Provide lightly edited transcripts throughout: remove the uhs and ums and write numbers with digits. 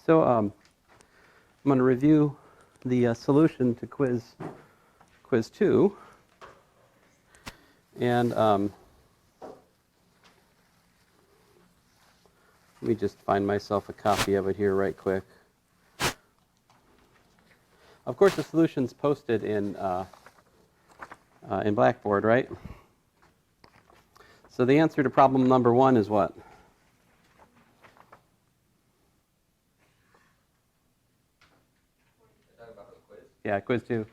So I'm going to review the solution to quiz 2. And let me just find myself a copy of it here right quick. Of course, the solution's posted in Blackboard, right? So the answer to problem number 1 is what? Yeah, quiz 2.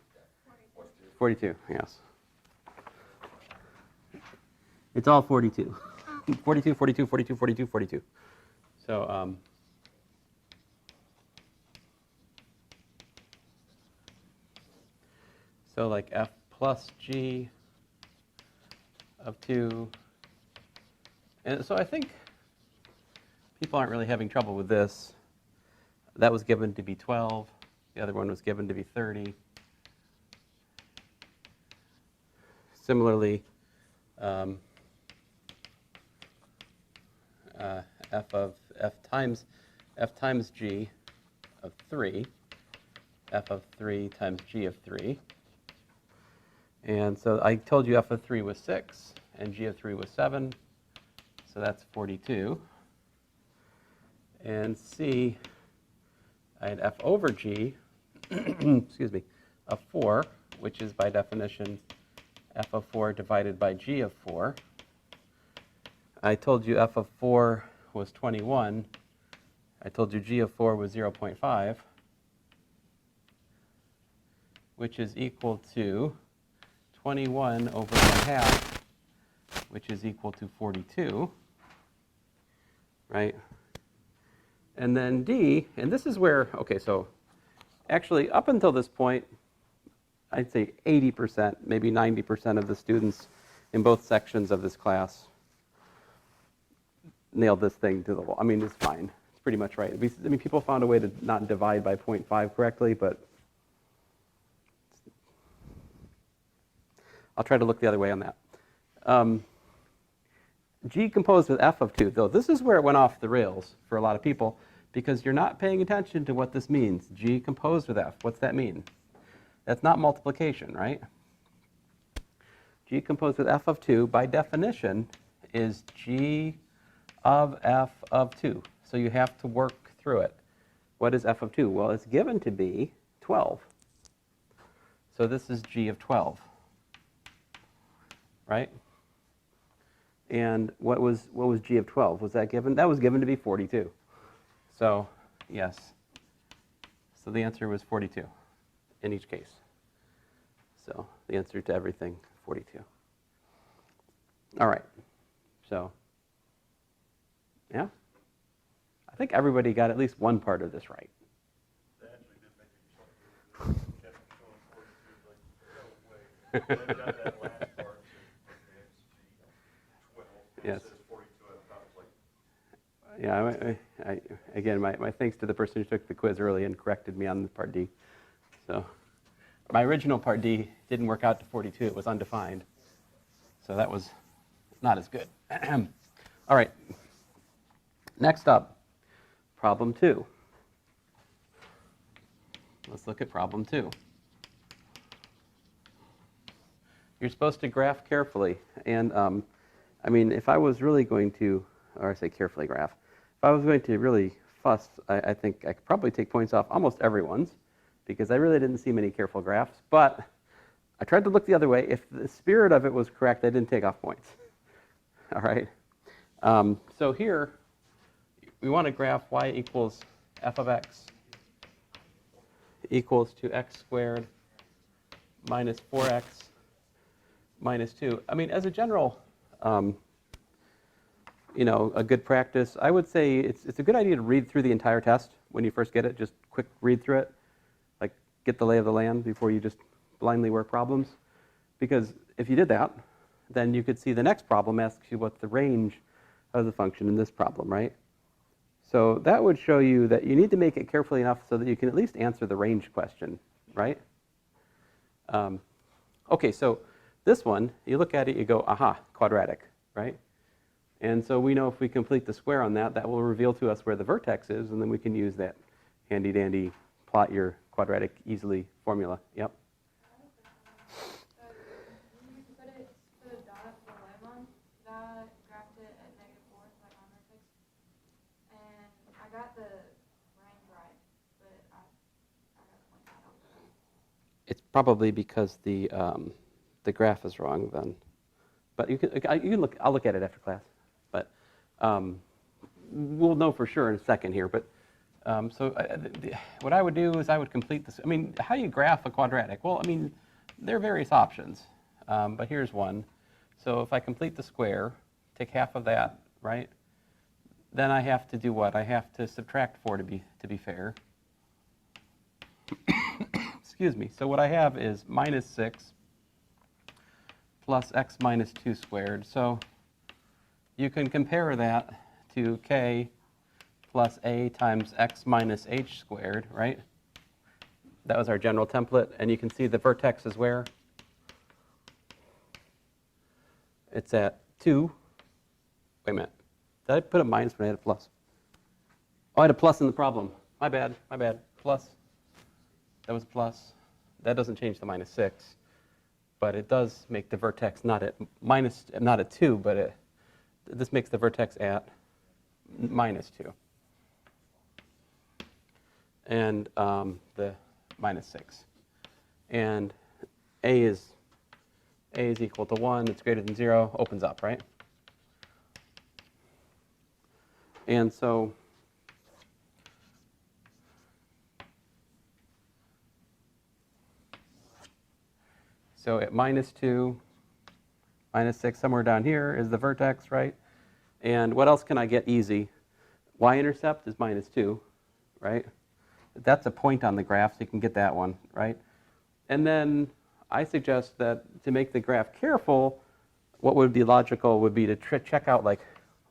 42, yes. It's all 42. 42, 42, 42, 42, 42. So, so like f plus g of 2. And so I think people aren't really having trouble with this. That was given to be 12. The other one was given to be 30. Similarly, f times g of 3, f of 3 times g of 3. And so I told you f of 3 was 6, and g of 3 was 7. So that's 42. And c, I had f over g, excuse me, of 4, which is by definition f of 4 divided by g of 4. I told you f of 4 was 21. I told you g of 4 was 0.5, which is equal to 21 over 1/2, which is equal to 42, right? And then d, and this is where, okay, so actually up until this point, I'd say 80%, maybe 90% of the students in both sections of this class nailed this thing to the wall. I mean, it's fine. It's pretty much right. I mean, people found a way to not divide by 0.5 correctly, but I'll try to look the other way on that. G composed with f of 2, though, this is where it went off the rails for a lot of people, because you're not paying attention to what this means. G composed with f. What's that mean? That's not multiplication, right? G composed with f of 2, by definition, is g of f of 2. So you have to work through it. What is f of 2? Well, it's given to be 12. So this is g of 12, right? And what was g of 12? Was that given? That was given to be 42. So, yes. So the answer was 42 in each case. So the answer to everything, 42. All right. So, yeah. I think everybody got at least one part of this right. They actually did make me kept showing 42, like, no way. They got that last part, Yes. It says 42, I thought it was like... Yeah, again, my thanks to the person who took the quiz early and corrected me on the part D. So my original part D didn't work out to 42. It was undefined. So that was not as good. All right. Next up, problem 2. Let's look at problem 2. You're supposed to graph carefully. And I mean, if I was really going to, or I say carefully graph, if I was going to really fuss, I think I could probably take points off almost everyone's, because I really didn't see many careful graphs. But I tried to look the other way. If the spirit of it was correct, I didn't take off points. All right. So here, we want to graph y equals f of x equals to x squared minus 4x minus 2. I mean, as a general, you know, a good practice, I would say it's a good idea to read through the entire test when you first get it. Just quick read through it, like get the lay of the land before you just blindly work problems. Because if you did that, then you could see the next problem asks you what's the range of the function in this problem, right? So that would show you that you need to make it carefully enough so that you can at least answer the range question, right? Okay, so this one, you look at it, you go, aha, quadratic, right? And so we know if we complete the square on that, that will reveal to us where the vertex is, and then we can use that handy dandy plot your quadratic easily formula. Yep. You put it for the dot for lemon, that graphed it at -4 like on vertex, and I got the range right, but I got the point out. It's probably because the graph is wrong then. But you can look. I'll look at it after class. But we'll know for sure in a second here. But what I would do is I would complete this. I mean, how do you graph a quadratic? Well, I mean, there are various options. But here's one. So if I complete the square, take half of that, right? Then I have to do what? I have to subtract 4 to be fair. Excuse me. So what I have is -6 plus x minus 2 squared. So you can compare that to k plus a times x minus h squared, right? That was our general template. And you can see the vertex is where? It's at 2. Wait a minute. Did I put a minus when I had a plus? Oh, I had a plus in the problem. My bad. Plus. That was a plus. That doesn't change the -6. But it does make the vertex not at 2, but this makes the vertex at -2. And the -6. And a is equal to 1, it's greater than 0, opens up, right? And so at -2, -6, somewhere down here is the vertex, right? And what else can I get easy? Y-intercept is -2, right? That's a point on the graph, so you can get that one, right? And then I suggest that to make the graph careful, what would be logical would be to check out, like,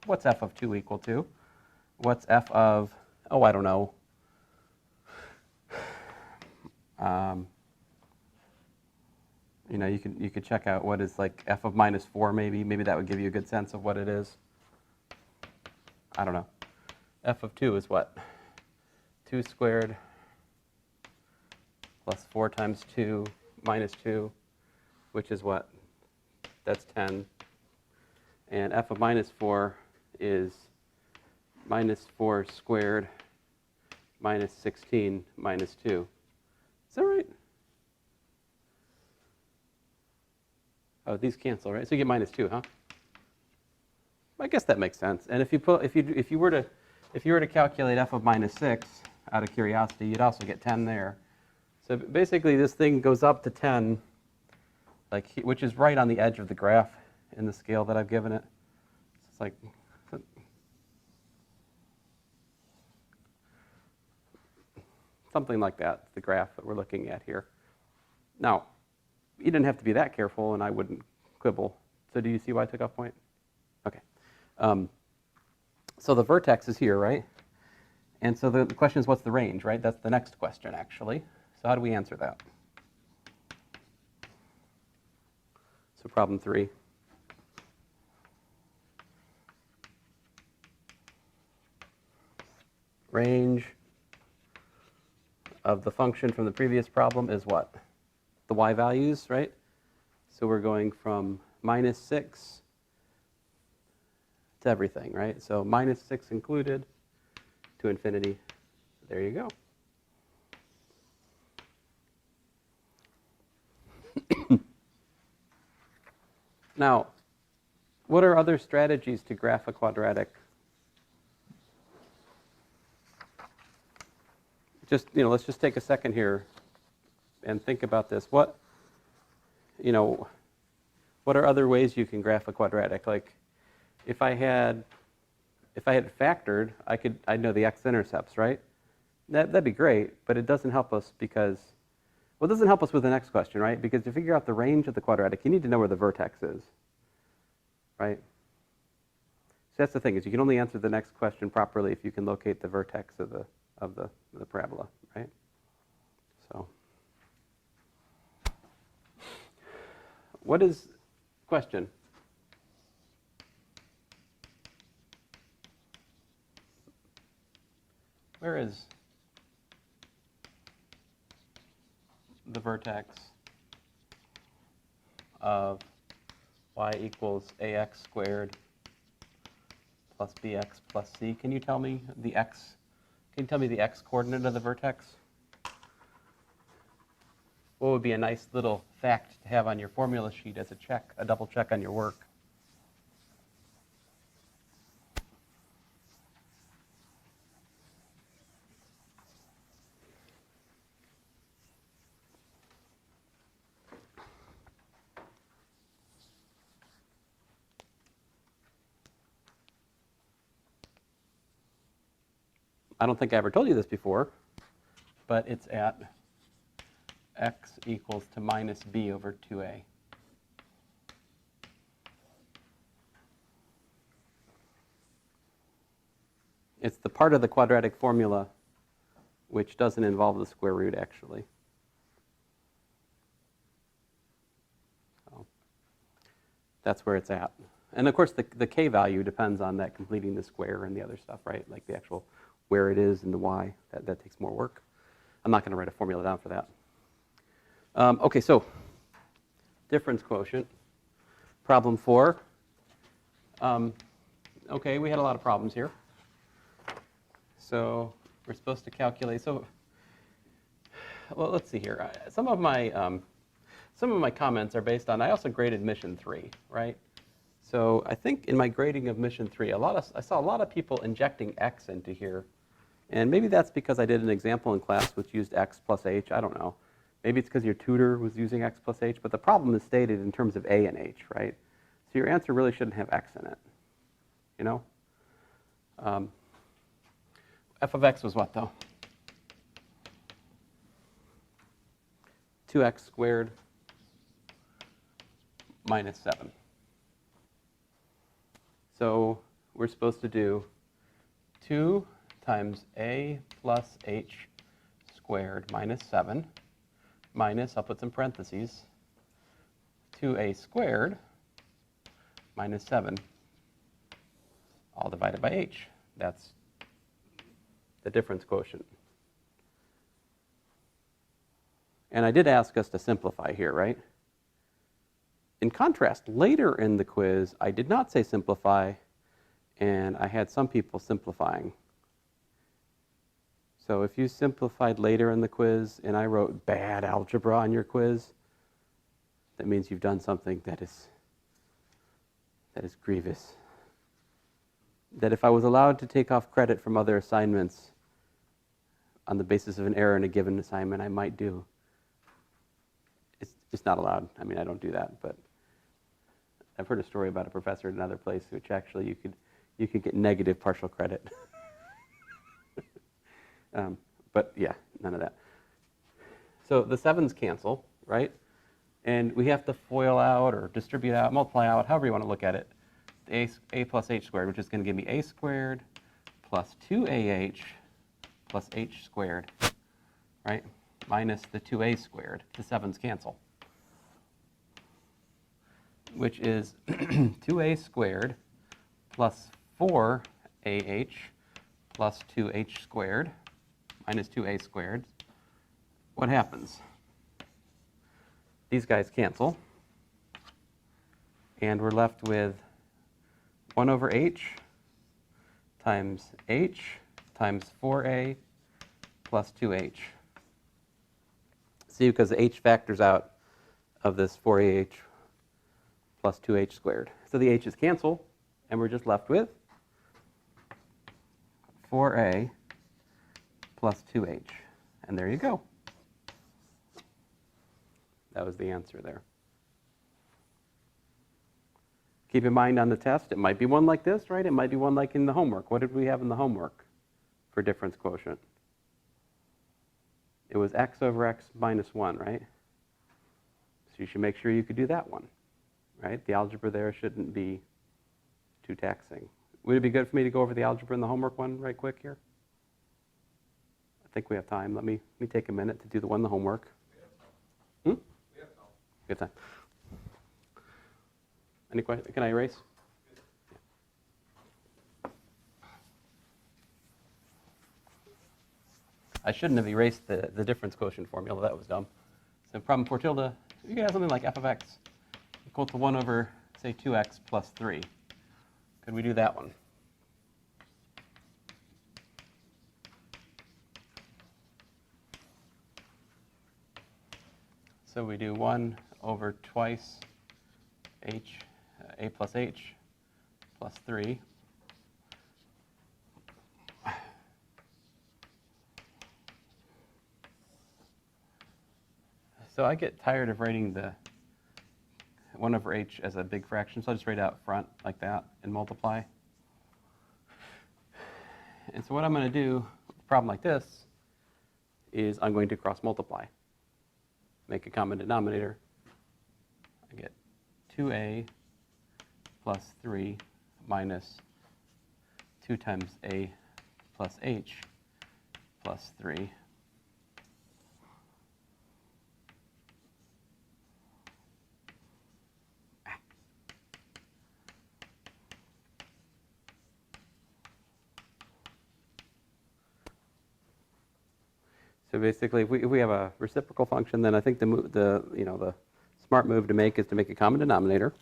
what's f of 2 equal to? What's f of, oh, I don't know. You know, you could check out what is like f of -4 maybe. Maybe that would give you a good sense of what it is. I don't know. F of 2 is what? 2 squared plus 4 times 2 minus 2, which is what? That's 10. And f of -4 is -4 squared minus 16 minus 2. Is that right? Oh, these cancel, right? So you get -2, huh? I guess that makes sense. And if you were to calculate f of -6 out of curiosity, you'd also get 10 there. So basically, this thing goes up to 10, which is right on the edge of the graph in the scale that I've given it. It's like something like that, the graph that we're looking at here. Now, you didn't have to be that careful, and I wouldn't quibble. So do you see why I took off point? Okay. So the vertex is here, right? And so the question is, what's the range, right? That's the next question, actually. So how do we answer that? So problem 3. Range of the function from the previous problem is what? The y values, right? So we're going from -6 to everything, right? So -6 included to infinity. There you go. Now, what are other strategies to graph a quadratic? Let's just take a second here and think about this. What are other ways you can graph a quadratic? Like, if I had factored, I'd know the x-intercepts, right? That'd be great, but it doesn't help us because, well, it doesn't help us with the next question, right? Because to figure out the range of the quadratic, you need to know where the vertex is, right? So that's the thing, is you can only answer the next question properly if you can locate the vertex of the parabola, right? So, what is question? Where is the vertex of y equals ax squared plus bx plus c. Can you tell me the x? Can you tell me the x coordinate of the vertex? What would be a nice little fact to have on your formula sheet as a check, a double check on your work? I don't think I ever told you this before, but it's at x equals to minus b over 2a. It's the part of the quadratic formula which doesn't involve the square root, actually. So that's where it's at. And of course, the k value depends on that completing the square and the other stuff, right? Like the actual where it is and the y. That takes more work. I'm not going to write a formula down for that. Okay, so difference quotient. Problem 4. Okay, we had a lot of problems here. So we're supposed to calculate. So, well, let's see here. Some of my comments are based on. I also graded mission 3, right? So I think in my grading of mission 3, I saw a lot of people injecting x into here, and maybe that's because I did an example in class which used x plus h. I don't know. Maybe it's because your tutor was using x plus h, but the problem is stated in terms of a and h, right? So your answer really shouldn't have x in it, you know? F of x was what, though? 2x squared minus 7. So we're supposed to do 2 times a plus h squared minus 7 minus, I'll put some parentheses, 2a squared minus 7, all divided by h. That's the difference quotient. And I did ask us to simplify here, right? In contrast, later in the quiz, I did not say simplify, and I had some people simplifying. So if you simplified later in the quiz and I wrote bad algebra on your quiz, that means you've done something that is grievous. That if I was allowed to take off credit from other assignments on the basis of an error in a given assignment, I might do. It's not allowed. I mean, I don't do that, but I've heard a story about a professor in another place which actually you could get negative partial credit. But yeah, none of that. So the 7s cancel, right? And we have to FOIL out or distribute out, multiply out, however you want to look at it. A plus h squared, which is going to give me a squared plus 2ah plus h squared, right? Minus the 2a squared. The 7s cancel, which is 2a squared plus 4ah plus 2h squared minus 2a squared. What happens? These guys cancel, and we're left with 1 over h times h times 4a plus 2h. See, because h factors out of this 4ah plus 2h squared. So the h's cancel, and we're just left with 4a plus 2h. And there you go. That was the answer there. Keep in mind on the test, it might be one like this, right? It might be one like in the homework. What did we have in the homework for difference quotient? It was x over x minus 1, right? So you should make sure you could do that one, right? The algebra there shouldn't be too taxing. Would it be good for me to go over the algebra in the homework one right quick here? I think we have time. Let me take a minute to do the one in the homework. We have time. Any questions? Can I erase? I shouldn't have erased the difference quotient formula. That was dumb. So problem 4 tilde, you can have something like f of x equal to 1 over, say, 2x plus 3. Could we do that one? So we do 1 over twice h, a plus h plus 3. So I get tired of writing the 1 over h as a big fraction, so I'll just write out front like that and multiply. And so what I'm going to do with a problem like this is I'm going to cross multiply. Make a common denominator. I get 2a plus 3 minus 2 times a plus h plus 3. So basically, if we have a reciprocal function, then I think the smart move to make is to make a common denominator,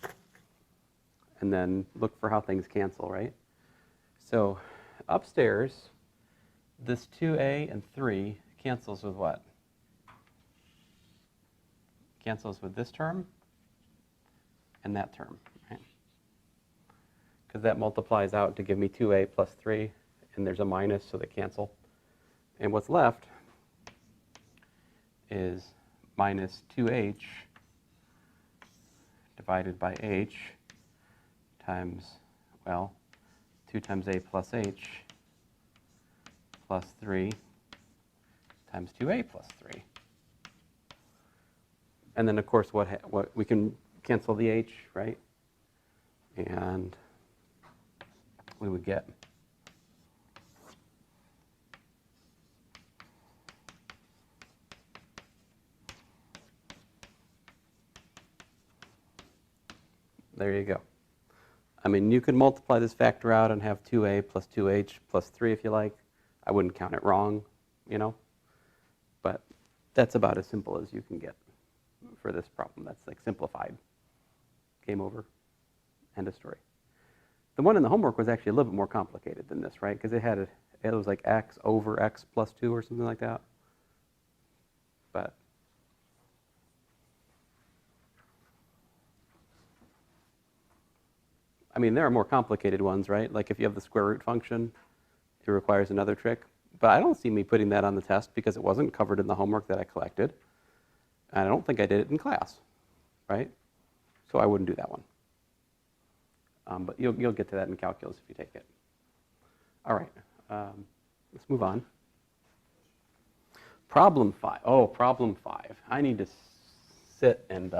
and then look for how things cancel, right? So upstairs, this 2a and 3 cancels with what? Cancels with this term and that term, right? Because that multiplies out to give me 2a plus 3, and there's a minus, so they cancel. And what's left is minus 2h divided by h times, well, 2 times a plus h plus 3 times 2a plus 3. And then, of course, what we can cancel the h, right? And we would get there you go. I mean, you could multiply this factor out and have 2a plus 2h plus 3 if you like. I wouldn't count it wrong, you know. But that's about as simple as you can get for this problem. That's like simplified. Game over. End of story. The one in the homework was actually a little bit more complicated than this, right? Because it was like x over x plus 2 or something like that. But I mean, there are more complicated ones, right? Like if you have the square root function, it requires another trick. But I don't see me putting that on the test because it wasn't covered in the homework that I collected. And I don't think I did it in class, right? So I wouldn't do that one. But you'll get to that in calculus if you take it. All right, let's move on. Problem 5. Oh, problem 5. I need to sit and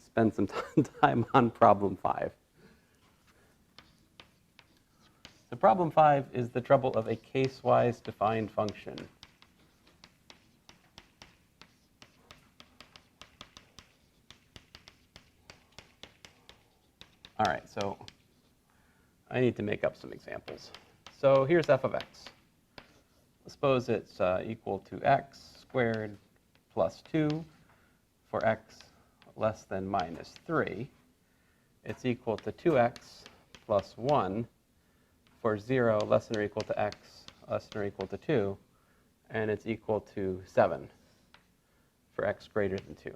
spend some time on problem 5. So problem 5 is the trouble of a case-wise defined function. All right, so I need to make up some examples. So here's f of x. Suppose it's equal to x squared plus 2 for x less than minus 3. It's equal to 2x plus 1 for 0 less than or equal to x less than or equal to 2. And it's equal to 7 for x greater than 2.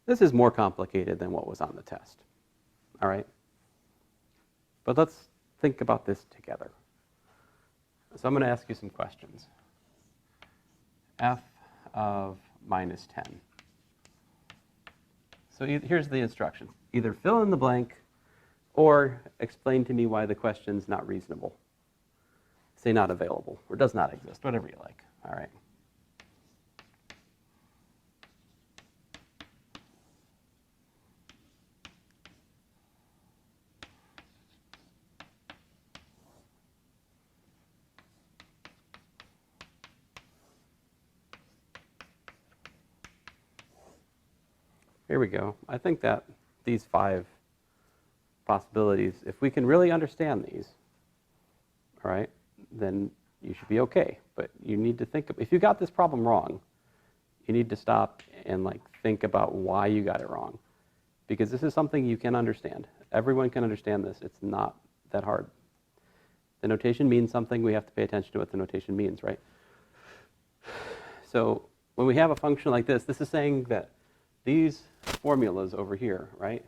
This is more complicated than what was on the test, all right? But let's think about this together. So I'm going to ask you some questions. F of minus 10. So here's the instruction. Either fill in the blank or explain to me why the question's not reasonable. Say not available or does not exist, whatever you like, all right? Here we go. I think that these 5 possibilities, if we can really understand these, all right, then you should be okay. But you need to think, if you got this problem wrong, you need to stop and like think about why you got it wrong. Because this is something you can understand. Everyone can understand this. It's not that hard. The notation means something. We have to pay attention to what the notation means, right? So when we have a function like this is saying that these formulas over here, right,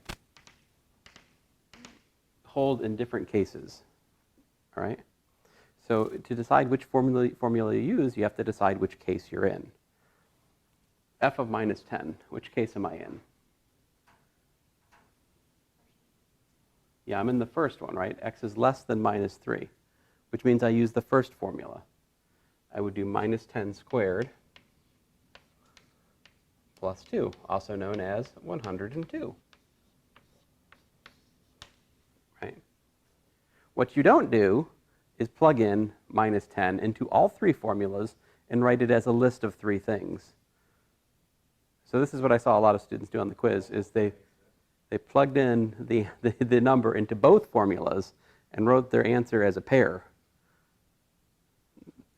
hold in different cases, all right? So to decide which formula you use, you have to decide which case you're in. F of minus 10, which case am I in? Yeah, I'm in the first one, right? X is less than minus 3, which means I use the first formula. I would do minus 10 squared plus 2, also known as 102. Right? What you don't do is plug in minus 10 into all three formulas and write it as a list of three things. So this is what I saw a lot of students do on the quiz, is they plugged in the number into both formulas and wrote their answer as a pair.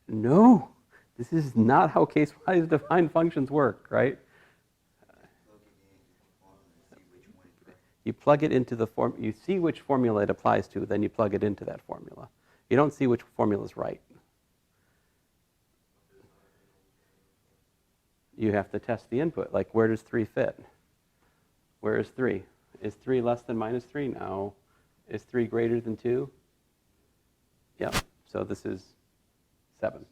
No, this is not how case-wise defined functions work, right? You plug it into the form, you see which formula it applies to, then you plug it into that formula. You don't see which formula is right. You have to test the input, like where does 3 fit? Where is 3? Is 3 less than minus 3? No. Is 3 greater than 2? Yeah, so this is 7.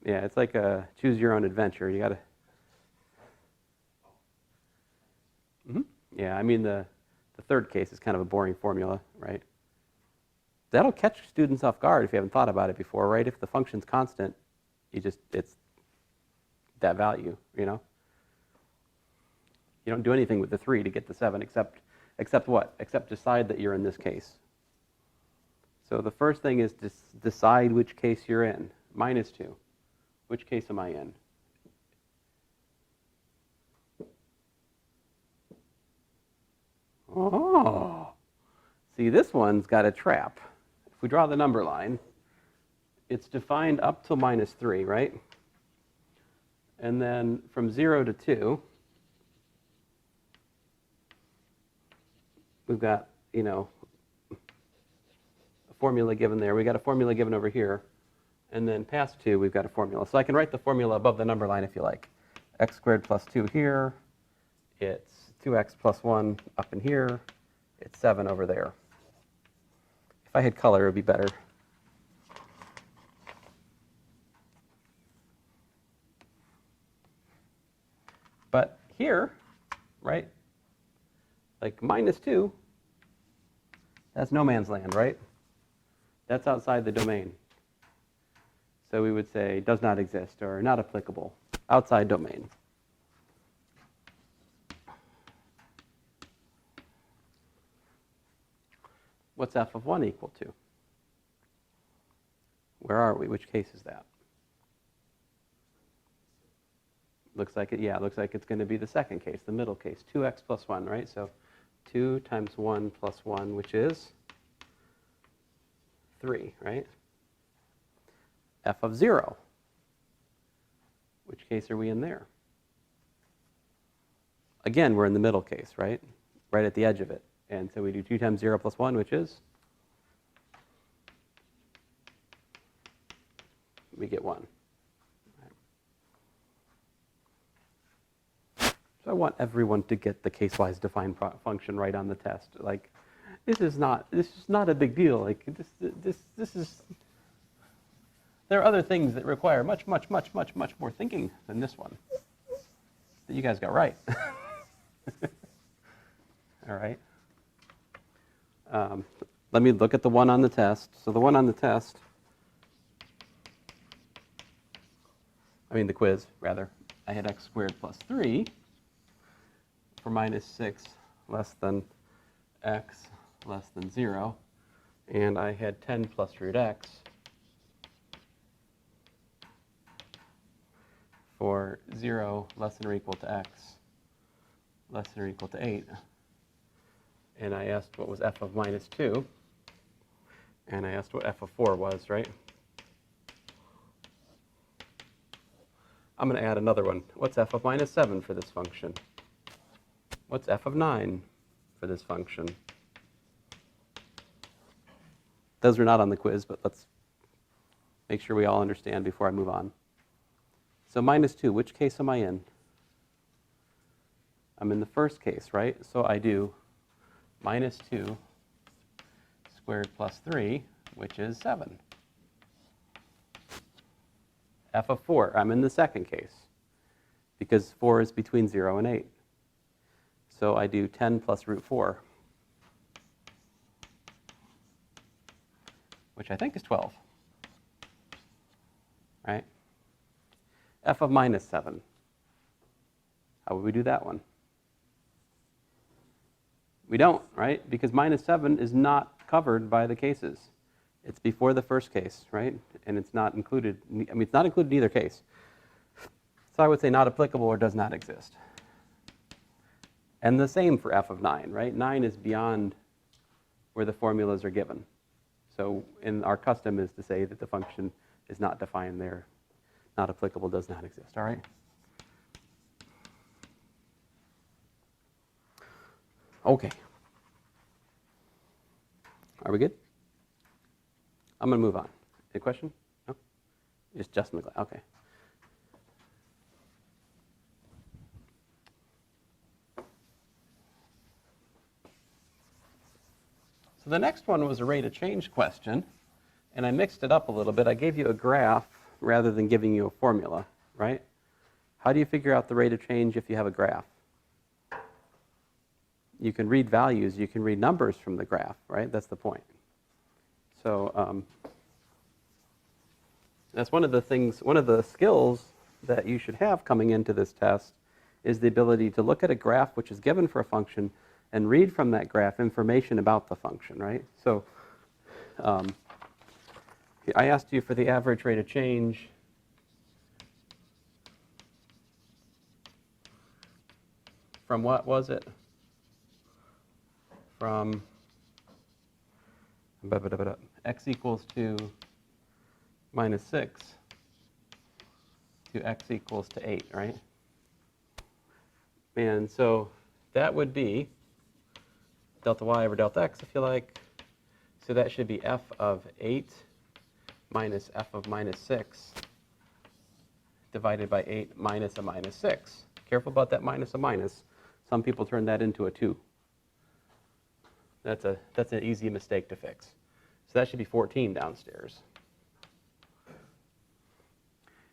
Yeah, it's like a choose your own adventure. You got to. Yeah, I mean the third case is kind of a boring formula, right? That'll catch students off guard if you haven't thought about it before, right? If the function's constant, it's that value, you know? You don't do anything with the 3 to get the 7 except what? Except decide that you're in this case. So the first thing is to decide which case you're in. Minus 2. Which case am I in? Oh, see, this one's got a trap. If we draw the number line, it's defined up till minus 3, right? And then from 0 to 2, we've got, you know, a formula given there. We've got a formula given over here. And then past 2, we've got a formula. So I can write the formula above the number line if you like. X squared plus 2 here. It's 2x plus 1 up in here. It's 7 over there. If I had color, it would be better. But here, right, like minus 2, that's no man's land, right? That's outside the domain. So we would say does not exist or not applicable, outside domain. What's f of 1 equal to? Where are we? Which case is that? Looks like it, yeah, looks like it's going to be the second case, the middle case, 2x plus 1, right? So 2 times 1 plus 1, which is 3, right? F of 0. Which case are we in there? Again, we're in the middle case, right? Right at the edge of it. And so we do 2 times 0 plus 1, which is? We get 1. Right. So I want everyone to get the case-wise defined function right on the test. Like, this is not a big deal. Like, this is. There are other things that require much more thinking than this one that you guys got right. All right. Let me look at the one on the test. So the one on the test, the quiz, rather. I had x squared plus 3 for minus 6 less than x less than 0. And I had 10 plus root x for 0 less than or equal to x less than or equal to 8. And I asked what was f of minus 2. And I asked what f of 4 was, right? I'm going to add another one. What's f of minus 7 for this function? What's f of 9 for this function? Those are not on the quiz, but let's make sure we all understand before I move on. So minus 2, which case am I in? I'm in the first case, right? So I do minus 2 squared plus 3, which is 7. F of 4, I'm in the second case, because 4 is between 0 and 8. So I do 10 plus root 4, which I think is 12, right? F of minus 7, how would we do that one? We don't, right? Because minus 7 is not covered by the cases. It's before the first case, right? And it's not included, it's not included in either case. So I would say not applicable or does not exist. And the same for f of 9, right? 9 is beyond where the formulas are given. So our custom is to say that the function is not defined there. Not applicable, does not exist, all right? Okay. Are we good? I'm going to move on. Any question? No? Just Justin McGlad. Okay. So the next one was a rate of change question, and I mixed it up a little bit. I gave you a graph rather than giving you a formula, right? How do you figure out the rate of change if you have a graph? You can read values, you can read numbers from the graph, right? That's the point. So that's one of the things, one of the skills that you should have coming into this test is the ability to look at a graph which is given for a function and read from that graph information about the function, right? So I asked you for the average rate of change from what was it? From x equals to minus 6 to x equals to 8, right? And so that would be delta y over delta x, if you like. So that should be f of 8 minus f of minus 6 divided by 8 minus a minus 6. Careful about that minus a minus. Some people turn that into a 2. That's an easy mistake to fix. So that should be 14 downstairs.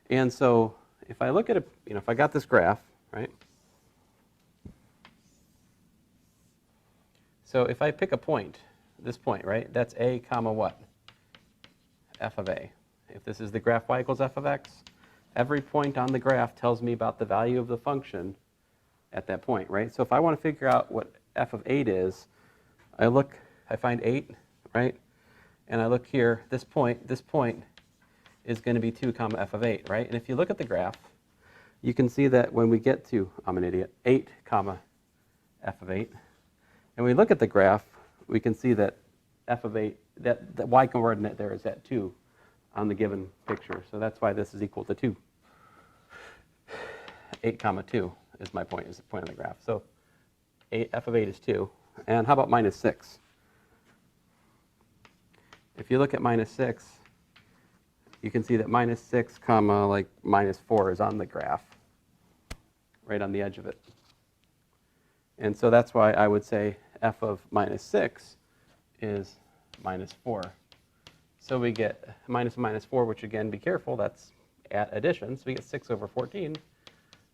And so if I look at if I got this graph, right? So if I pick a point, this point, right? That's a comma what? F of a. If this is the graph y equals f of x, every point on the graph tells me about the value of the function at that point, right? So if I want to figure out what f of 8 is, I find 8, right? And I look here, this point is going to be 2 comma f of 8, right? And if you look at the graph, you can see that when we get to, I'm an idiot, 8 comma f of 8, and we look at the graph, we can see that f of 8, that the y coordinate there is at 2 on the given picture. So that's why this is equal to 2. 8 comma 2 is my point, is the point of the graph. So f of 8 is 2. And how about minus 6? If you look at minus 6, you can see that minus 6 comma like minus 4 is on the graph, right on the edge of it. And so that's why I would say f of minus 6 is minus 4. So we get minus 4, which again, be careful, that's at addition. So we get 6 over 14,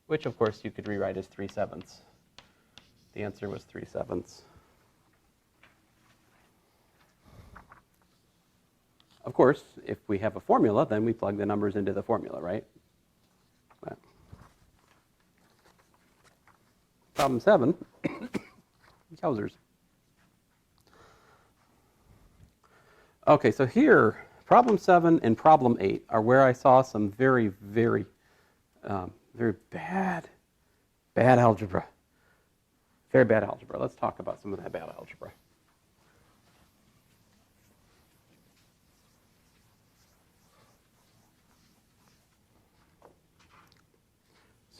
which of course you could rewrite as 3/7. The answer was 3/7. Of course, if we have a formula, then we plug the numbers into the formula, right? But problem 7, Yowzers. Okay, so here, problem 7 and problem 8 are where I saw some very, very, very bad algebra. Very bad algebra. Let's talk about some of that bad algebra.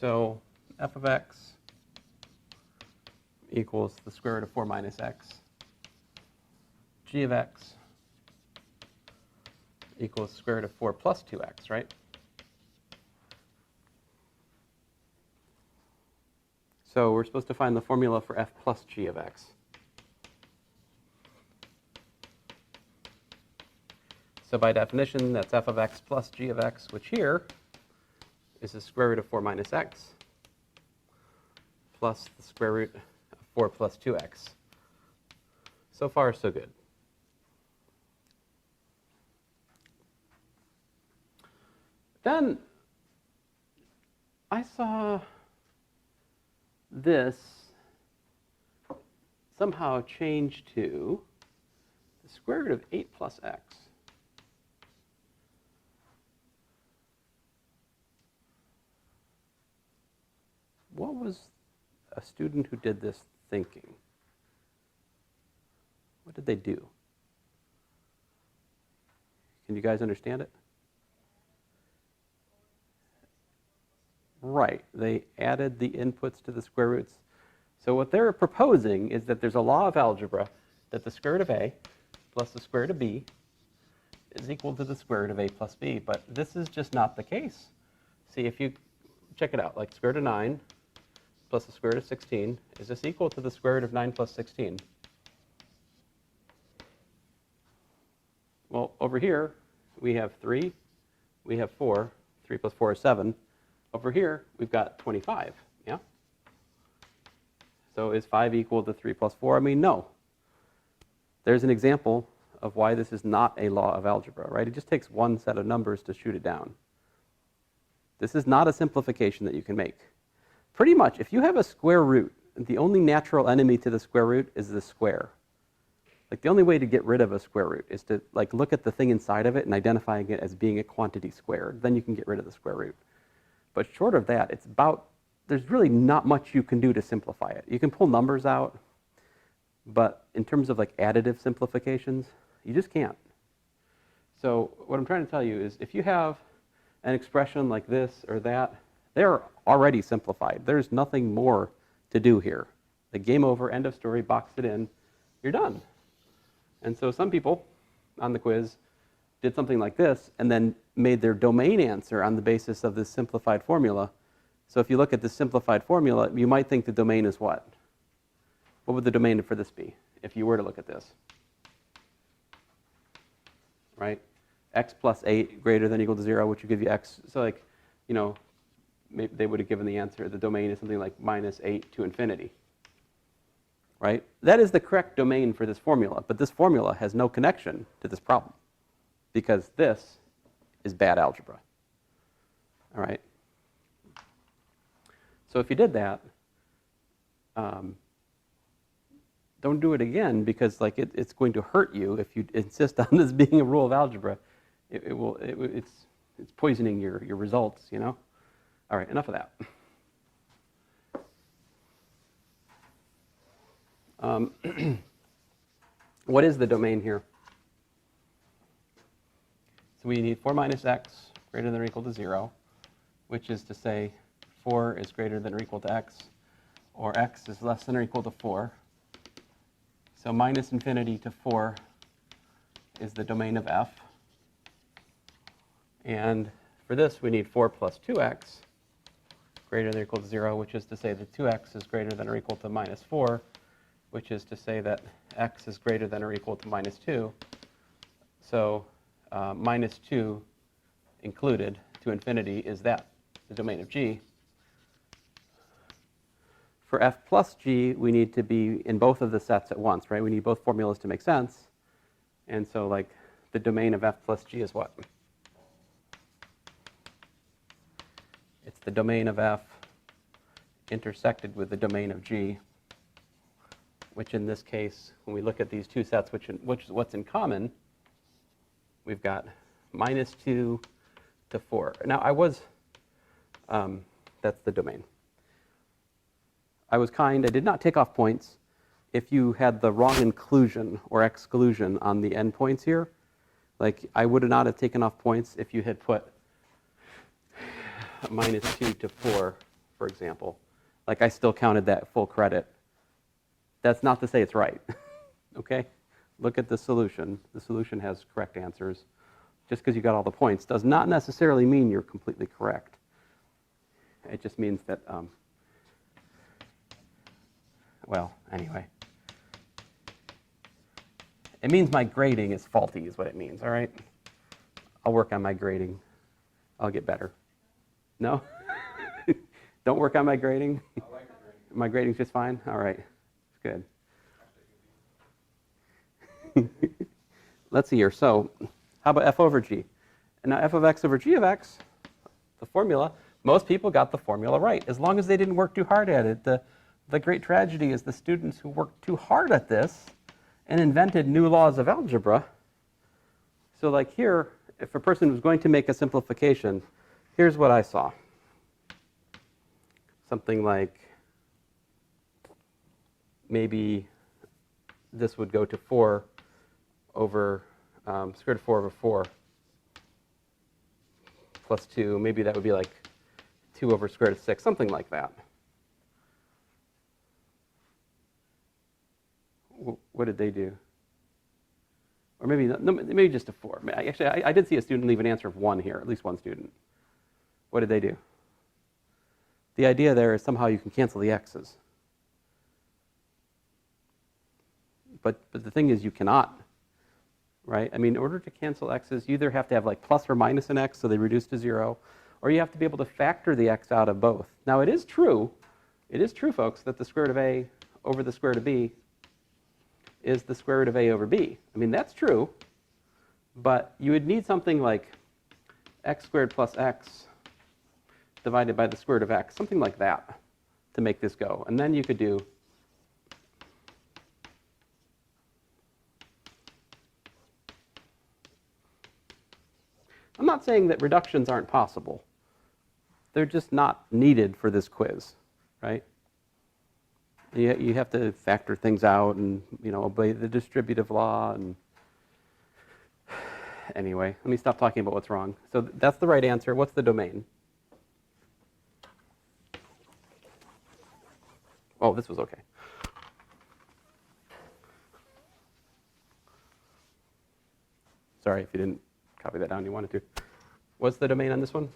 So f of x equals the square root of 4 minus x. G of x equals square root of 4 plus 2x, right? So we're supposed to find the formula for f plus g of x. So by definition, that's f of x plus g of x, which here is the square root of 4 minus x plus the square root of 4 plus 2x. So far, so good. Then I saw this somehow change to the square root of 8 plus x. What was a student who did this thinking? What did they do? Can you guys understand it? Right. They added the inputs to the square roots. So what they're proposing is that there's a law of algebra that the square root of a plus the square root of b is equal to the square root of a plus b. But this is just not the case. See, if you check it out, like square root of 9 plus the square root of 16, is this equal to the square root of 9 plus 16? Well, over here, we have 3, we have 4, 3 plus 4 is 7. Over here, we've got 25, yeah? So is 5 equal to 3 plus 4? I mean, no. There's an example of why this is not a law of algebra, right? It just takes one set of numbers to shoot it down. This is not a simplification that you can make. Pretty much, if you have a square root, the only natural enemy to the square root is the square. Like, the only way to get rid of a square root is to like look at the thing inside of it and identifying it as being a quantity squared. Then you can get rid of the square root. But short of that, it's about, there's really not much you can do to simplify it. You can pull numbers out, but in terms of like additive simplifications, you just can't. So what I'm trying to tell you is if you have an expression like this or that, they're already simplified. There's nothing more to do here. The game over, end of story, box it in, you're done. And so some people on the quiz did something like this and then made their domain answer on the basis of this simplified formula. So if you look at this simplified formula, you might think the domain is what? What would the domain for this be if you were to look at this? Right? X plus 8 greater than or equal to 0, which would give you x. So like, you know, maybe they would have given the answer, the domain is something like minus 8 to infinity. Right? That is the correct domain for this formula, but this formula has no connection to this problem because this is bad algebra. All right? So if you did that, don't do it again because like it's going to hurt you if you insist on this being a rule of algebra. It's poisoning your results, you know? All right, enough of that. What is the domain here? So we need 4 minus x greater than or equal to 0, which is to say 4 is greater than or equal to x, or x is less than or equal to 4. So minus infinity to 4 is the domain of f. And for this, we need 4 plus 2x greater than or equal to 0, which is to say that 2x is greater than or equal to minus 4, which is to say that x is greater than or equal to minus 2. So minus 2 included to infinity is that, the domain of G. For f plus g, we need to be in both of the sets at once, right? We need both formulas to make sense. And so like the domain of f plus g is what? It's the domain of f intersected with the domain of g, which in this case, when we look at these two sets, which is what's in common, we've got minus 2 to 4. Now I was, that's the domain. I was kind, I did not take off points. If you had the wrong inclusion or exclusion on the endpoints here, like I would not have taken off points if you had put minus 2 to 4 for example, like I still counted that full credit, that's not to say it's right, okay? Look at the solution. The solution has correct answers. Just because you got all the points does not necessarily mean you're completely correct. It just means that, well, anyway. It means my grading is faulty is what it means, all right? I'll work on my grading. I'll get better. No? Don't work on my grading? I like your grading. My grading's just fine? All right. Good. Let's see here. So how about f over g? And now f of x over g of x, the formula, most people got the formula right, as long as they didn't work too hard at it. The great tragedy is the students who worked too hard at this and invented new laws of algebra. So like here, if a person was going to make a simplification, here's what I saw. Something like maybe this would go to 4 over square root of 4 over 4 plus 2. Maybe that would be like 2 over square root of 6, something like that. What did they do? Or maybe, no, maybe just a 4. Actually, I did see a student leave an answer of 1 here, at least one student. What did they do? The idea there is somehow you can cancel the x's. But the thing is you cannot, right? I mean, in order to cancel x's, you either have to have like plus or minus an x, so they reduce to 0, or you have to be able to factor the x out of both. Now, it is true, folks, that the square root of a over the square root of b is the square root of a over b. I mean, that's true, but you would need something like x squared plus x divided by the square root of x, something like that, to make this go. And then you could do I'm not saying that reductions aren't possible. They're just not needed for this quiz, right? You have to factor things out and, obey the distributive law. And anyway, let me stop talking about what's wrong. So that's the right answer. What's the domain? Oh, this was okay. Sorry if you didn't copy that down. You wanted to. What's the domain on this one?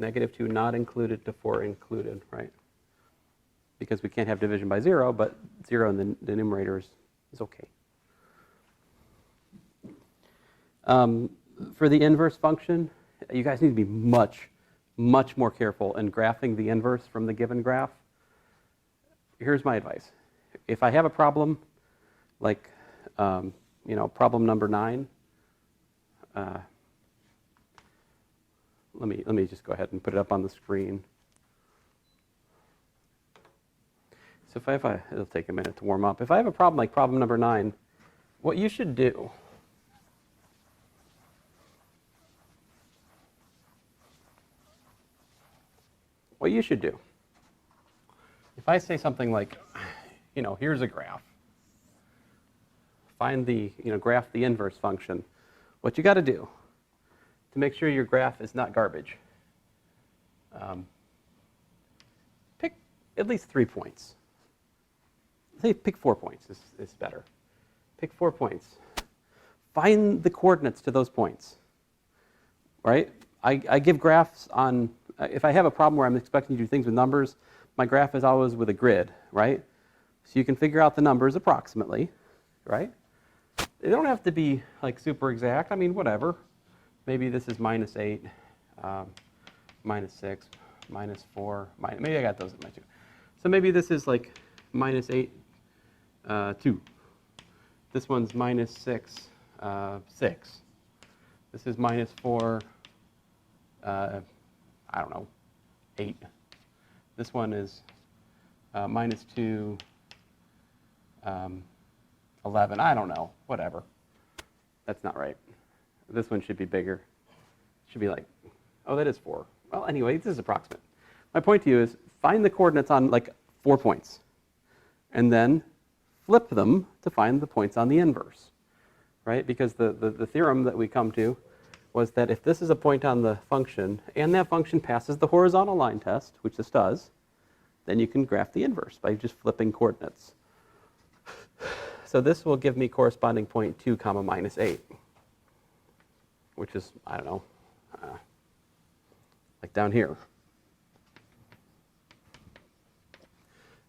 -2 not included to 4 included, right? Because we can't have division by 0, but 0 in the numerator is okay. For the inverse function, you guys need to be much more careful in graphing the inverse from the given graph. Here's my advice. If I have a problem, like, problem number 9, let me just go ahead and put it up on the screen. So it'll take a minute to warm up. If I have a problem like problem number 9, what you should do if I say something like, here's a graph, find the, graph the inverse function, what you got to do to make sure your graph is not garbage, pick at least 3 points. Say pick 4 points is better. Pick 4 points. Find the coordinates to those points, right? I give graphs on, if I have a problem where I'm expecting to do things with numbers, my graph is always with a grid, right? So you can figure out the numbers approximately, right? They don't have to be like super exact. I mean, whatever. Maybe this is -8, -6, -4, maybe I got those in my 2. So maybe this is like -8, 2. This one's -6, 6. This is -4, I don't know, 8. This one is -2, 11. I don't know, whatever. That's not right. This one should be bigger. Should be like, oh, that is 4. Well, anyway, this is approximate. My point to you is find the coordinates on like 4 points, and then flip them to find the points on the inverse. right? Because the theorem that we come to was that if this is a point on the function, and that function passes the horizontal line test, which this does, then you can graph the inverse by just flipping coordinates. So this will give me corresponding point 2 comma minus 8, which is, I don't know, like down here.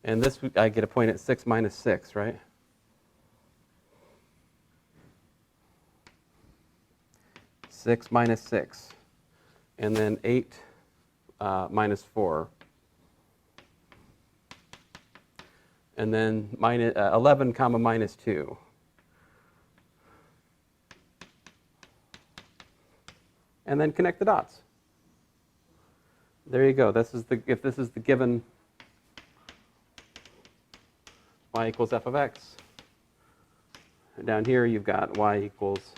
And this, I get a point at 6 minus 6, right? Six minus 6. And then 8 minus 4. And then 11 comma minus 2. And then connect the dots. There you go. If this is the given y equals f of x. And down here you've got y equals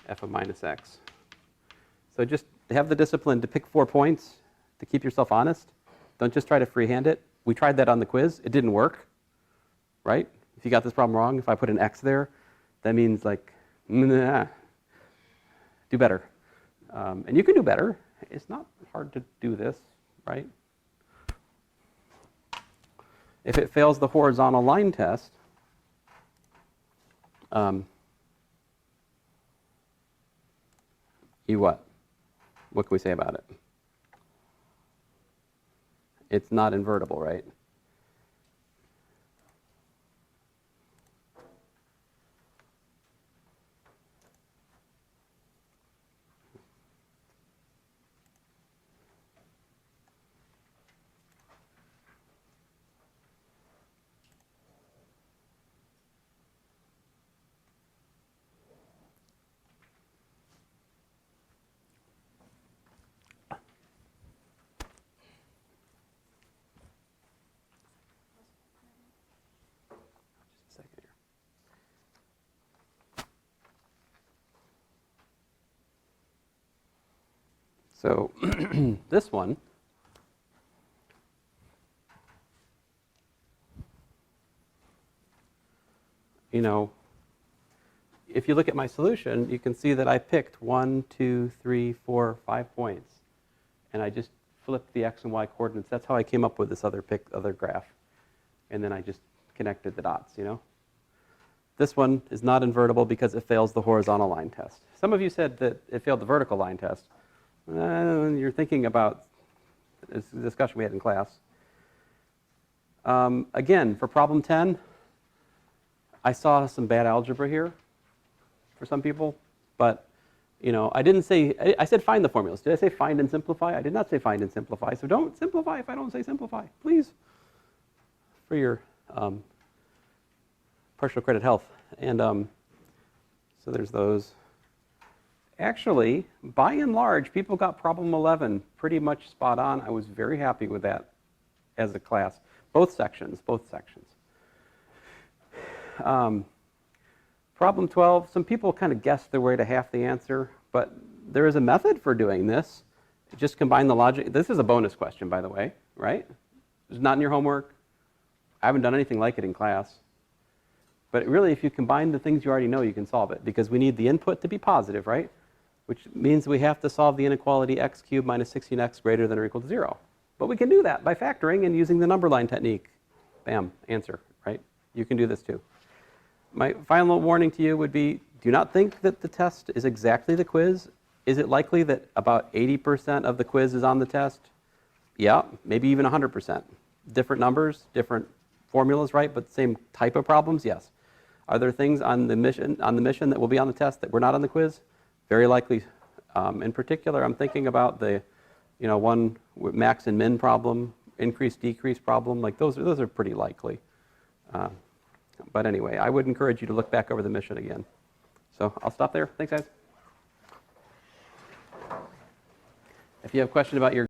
f of minus x. So just have the discipline to pick 4 points to keep yourself honest. Don't just try to freehand it. We tried that on the quiz. It didn't work, right? If you got this problem wrong, if I put an x there, that means like, nah, do better. And you can do better. It's not hard to do this, right? If it fails the horizontal line test, you what? What can we say about it? It's not invertible, right? So this one, you know, if you look at my solution, you can see that I picked 1, 2, 3, 4, 5 points. And I just flipped the x and y coordinates. That's how I came up with this other graph. And then I just connected the dots, you know. This one is not invertible because it fails the horizontal line test. Some of you said that it failed the vertical line test. You're thinking about this discussion we had in class. Again, for problem 10, I saw some bad algebra here for some people, but you know, I didn't say, I said find the formulas. Did I say find and simplify? I did not say find and simplify, so don't simplify if I don't say simplify, please, for your partial credit health. And so there's those. Actually, by and large, people got problem 11 pretty much spot on. I was very happy with that as a class. Both sections. Problem 12, some people kind of guessed their way to half the answer, but there is a method for doing this. Just combine the logic. This is a bonus question, by the way, right? It's not in your homework. I haven't done anything like it in class. But really, if you combine the things you already know, you can solve it, because we need the input to be positive, right? Which means we have to solve the inequality x cubed minus 16x greater than or equal to 0. But we can do that by factoring and using the number line technique. Bam, answer, right? You can do this too. My final warning to you would be, do not think that the test is exactly the quiz. Is it likely that about 80% of the quiz is on the test? Yeah, maybe even 100%. Different numbers, different formulas, right? But same type of problems, yes. Are there things on the mission that will be on the test that were not on the quiz? Very likely. In particular, I'm thinking about the, one with max and min problem, increase decrease problem. Like those are pretty likely. But anyway, I would encourage you to look back over the mission again. So I'll stop there. Thanks, guys. If you have a question about your